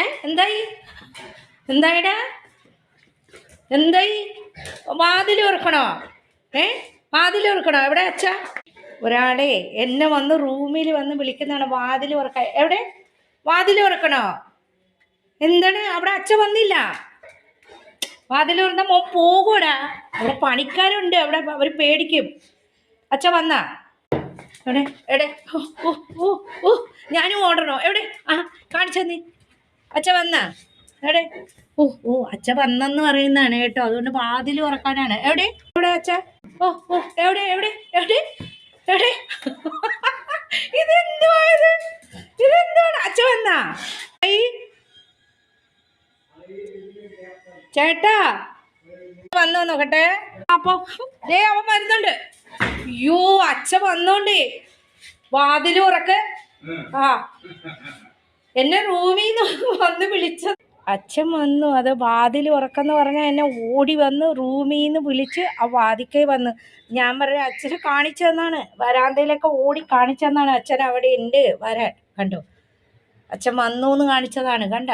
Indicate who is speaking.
Speaker 1: എന്തായി എന്തായിടാ എന്തായി വാതിൽ തുറക്കണോ? വാതിൽ തുറക്കണോ? എവിടെ അച്ഛ? ഒരാളെ എന്നെ വന്ന് റൂമിൽ വന്ന് വിളിക്കുന്നതാണ് വാതിൽ തുറക്കാൻ. എവിടെ വാതിൽ തുറക്കണോ? എന്താണ് അവിടെ അച്ഛ വന്നില്ല? വാതിൽ തുറന്ന മോൻ പോകൂടാ. അവിടെ പണിക്കാരുണ്ട്, അവിടെ അവർ പേടിക്കും. അച്ഛ വന്നാ എവിടെ എവിടെ? ഓ ഓ ഓ ഓ ഞാനും ഓടണോ? എവിടെ? ആ കാണിച്ചെന്നീ. അച്ഛ വന്നാ എവിടെ? ഓ ഓ അച്ഛ വന്നെന്ന് പറയുന്നതാണ് കേട്ടോ, അതുകൊണ്ട് വാതിൽ തുറക്കാനാണ്. എവിടെ എവിടെ അച്ഛ? ഓ ഓ എവിടെ എവിടെ എവിടെ എവിടെ? ഇതെന്തുവായത്? ഇതെന്താണ്? അച്ഛ വന്നാ? ചേട്ടാ വന്നോ നോക്കട്ടെ. അപ്പൊ അവൻ വരുന്നുണ്ട്. അയ്യോ അച്ഛ വന്നോണ്ടേ വാതിൽ ഉറക്ക്. ആ എന്നെ റൂമിൽ നിന്ന് വന്ന് വിളിച്ച അച്ഛൻ വന്നു. അത് വാതിൽ ഉറക്കെന്ന് പറഞ്ഞാൽ എന്നെ ഓടി വന്ന് റൂമിൽ നിന്ന് വിളിച്ച് ആ വാതിക്കേ വന്ന്. ഞാൻ പറഞ്ഞ അച്ഛനെ കാണിച്ചു തന്നാണ്, വരാന്തയിലൊക്കെ ഓടി കാണിച്ചു തന്നാണ്. അച്ഛൻ അവിടെ ഉണ്ട് വരാൻ. കണ്ടോ? അച്ഛൻ വന്നു എന്ന് കാണിച്ചതാണ്. കണ്ടോ?